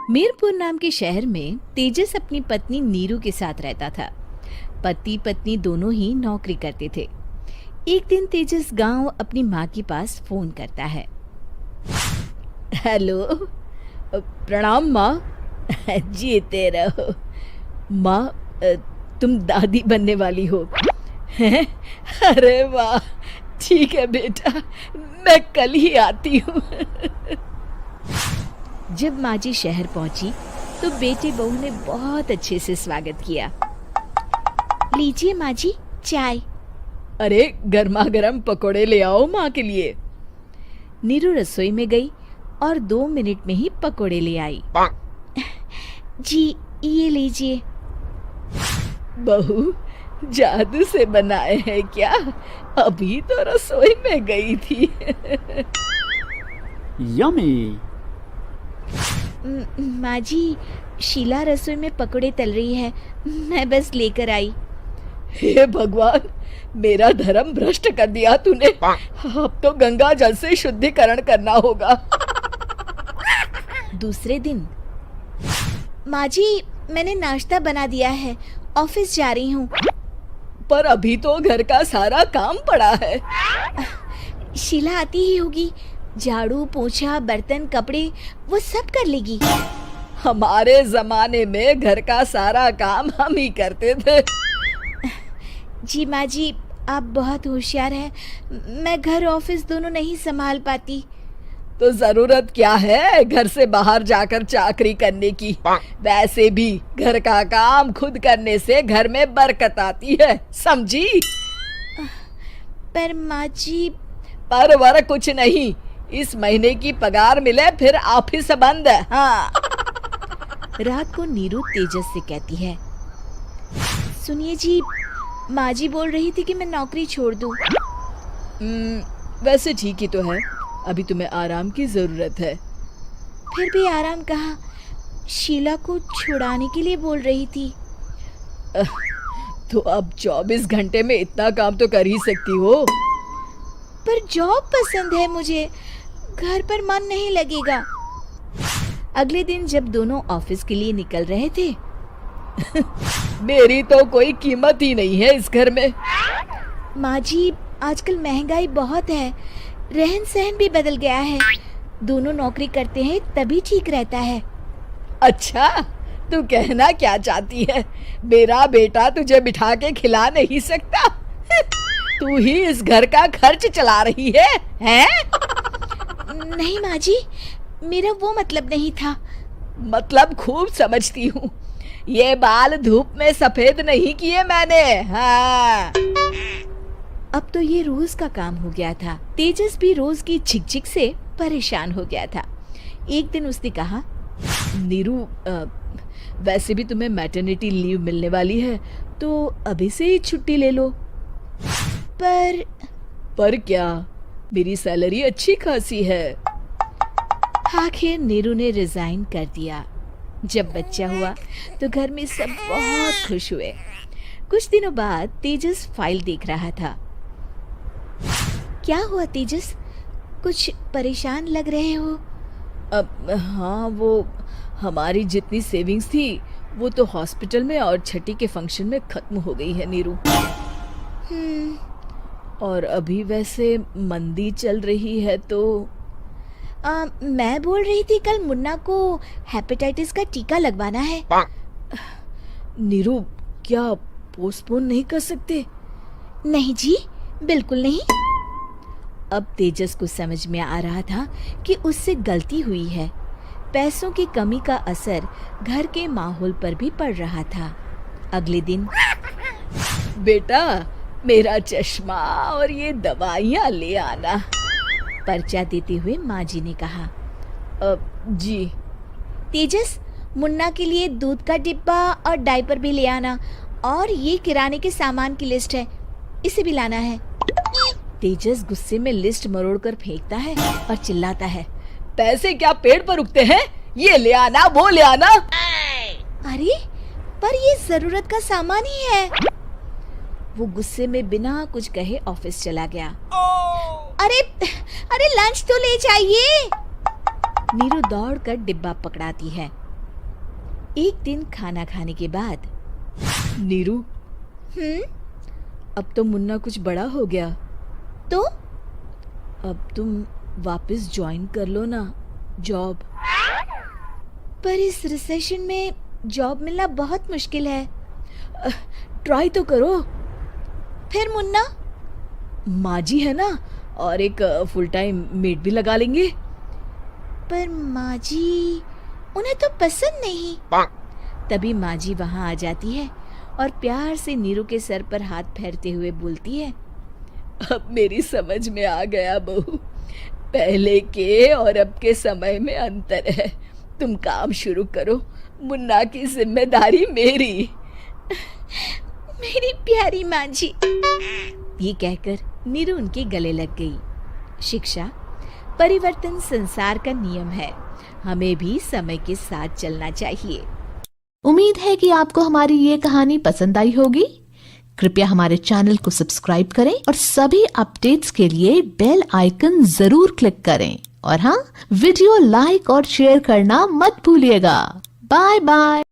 मीरपुर नाम के शहर में तेजस अपनी पत्नी नीरू के साथ रहता था। पति पत्नी दोनों ही नौकरी करते थे। एक दिन तेजस गांव अपनी माँ के पास फोन करता है। हेलो, प्रणाम माँ। जीते रहो माँ, तुम दादी बनने वाली हो हैं? अरे वाह, ठीक है बेटा, मैं कल ही आती हूँ। जब माँ जी शहर पहुंची तो बेटे बहू ने बहुत अच्छे से स्वागत किया। लीजिए माँ जी, चाय। अरे गर्मा गर्म पकोड़े ले आओ माँ के लिए। नीरू रसोई में गई और 2 मिनट में ही पकोड़े ले आई। जी ये लीजिए। बहू जादू से बनाए हैं क्या? अभी तो रसोई में गई थी। यम्मी। माँ जी, शीला रसोई में पकोड़े तल रही है, मैं बस लेकर आई। हे भगवान, मेरा धर्म भ्रष्ट कर दिया तूने। अब तो गंगा जल से शुद्धिकरण करना होगा। दूसरे दिन, माँ जी मैंने नाश्ता बना दिया है, ऑफिस जा रही हूँ। पर अभी तो घर का सारा काम पड़ा है। शीला आती ही होगी, झाड़ू पोछा बर्तन कपड़े वो सब कर लेगी। हमारे जमाने में घर का सारा काम हम ही करते थे। जी माँ जी, आप बहुत होशियार हैं, मैं घर ऑफिस दोनों नहीं संभाल पाती। तो जरूरत क्या है घर से बाहर जाकर चाकरी करने की? वैसे भी घर का काम खुद करने से घर में बरकत आती है, समझी? पर माँ जी। पर वर कुछ नहीं, इस महीने की पगार मिले फिर ऑफिस बंद है। हाँ। रात को नीरू तेजस से कहती है, सुनिए जी, माँ जी बोल रही थी कि मैं नौकरी छोड़ दूं। वैसे ठीक ही तो है, अभी तुम्हें आराम की जरूरत है। फिर भी आराम कहाँ, शीला को छुड़ाने के लिए बोल रही थी। तो अब 24 घंटे में इतना काम तो कर ही सकती हो। पर जॉब पसंद है मुझे, घर पर मन नहीं लगेगा। अगले दिन जब दोनों ऑफिस के लिए निकल रहे थे, मेरी तो कोई कीमत ही नहीं है इस घर में। माँ जी, आजकल महंगाई बहुत है, रहन सहन भी बदल गया है, दोनों नौकरी करते हैं तभी ठीक रहता है। अच्छा, तू कहना क्या चाहती है? मेरा बेटा तुझे बिठा के खिला नहीं सकता? तू ही इस घर का खर्च चला रही है, हैं? नहीं माँ जी, मेरा वो मतलब नहीं था। मतलब खूब समझती हूँ, ये बाल धूप में सफेद नहीं किए मैंने। हाँ। अब तो ये रोज का काम हो गया था। तेजस भी रोज की झिकझिक से परेशान हो गया था। एक दिन उसने कहा, नीरू, वैसे भी तुम्हें मैटरनिटी लीव मिलने वाली है, तो अभी से ही छुट्टी ले लो। पर क्या, मेरी सैलरी अच्छी खासी है। आखिर नीरू ने रिजाइन कर दिया। जब बच्चा हुआ तो घर में सब बहुत खुश हुए। कुछ दिनों बाद तेजस फाइल देख रहा था। क्या हुआ तेजस, कुछ परेशान लग रहे हो? हाँ, वो हमारी जितनी सेविंग्स थी वो तो हॉस्पिटल में और छठी के फंक्शन में खत्म हो गई है नीरू। और अभी वैसे मंदी चल रही है तो मैं बोल रही थी कल मुन्ना को हेपेटाइटिस का टीका लगवाना है। नीरू, क्या पोस्टपोन नहीं कर सकते? नहीं जी, बिल्कुल नहीं। अब तेजस को समझ में आ रहा था कि उससे गलती हुई है। पैसों की कमी का असर घर के माहौल पर भी पड़ रहा था। अगले दिन, बेटा मेरा चश्मा और ये दवाइयाँ ले आना, पर्चा देते हुए माँ जी ने कहा। जी। तेजस, मुन्ना के लिए दूध का डिब्बा और डायपर भी ले आना, और ये किराने के सामान की लिस्ट है, इसे भी लाना है। तेजस गुस्से में लिस्ट मरोड़कर फेंकता है और चिल्लाता है, पैसे क्या पेड़ पर उगते हैं? ये ले आना, वो ले आना। अरे पर ये जरूरत का सामान ही है। वो गुस्से में बिना कुछ कहे ऑफिस चला गया। अरे लंच तो ले जाइए। नीरू दौड़कर डिब्बा पकड़ाती है। एक दिन खाना खाने के बाद, नीरू, अब तो मुन्ना कुछ बड़ा हो गया, तो अब तुम वापस ज्वाइन कर लो ना जॉब। पर इस रिसेशन में जॉब मिलना बहुत मुश्किल है। ट्राई तो करो। फिर मुन्ना, माँ जी है ना, और एक फुल टाइम मेड भी लगा लेंगे। पर माँ जी, उन्हें तो पसंद नहीं। तभी माँ जी वहाँ आ जाती है और प्यार से नीरू के सर पर हाथ फेरते हुए बोलती है, अब मेरी समझ में आ गया बहू, पहले के और अब के समय में अंतर है। तुम काम शुरू करो, मुन्ना की जिम्मेदारी मेरी। मेरी प्यारी माँ जी। ये कहकर नीरू उनके गले लग गई। शिक्षा, परिवर्तन संसार का नियम है, हमें भी समय के साथ चलना चाहिए। उम्मीद है कि आपको हमारी ये कहानी पसंद आई होगी। कृपया हमारे चैनल को सब्सक्राइब करें और सभी अपडेट्स के लिए बेल आइकन जरूर क्लिक करें। और हाँ, वीडियो लाइक और शेयर करना मत भूलिएगा। Bye bye.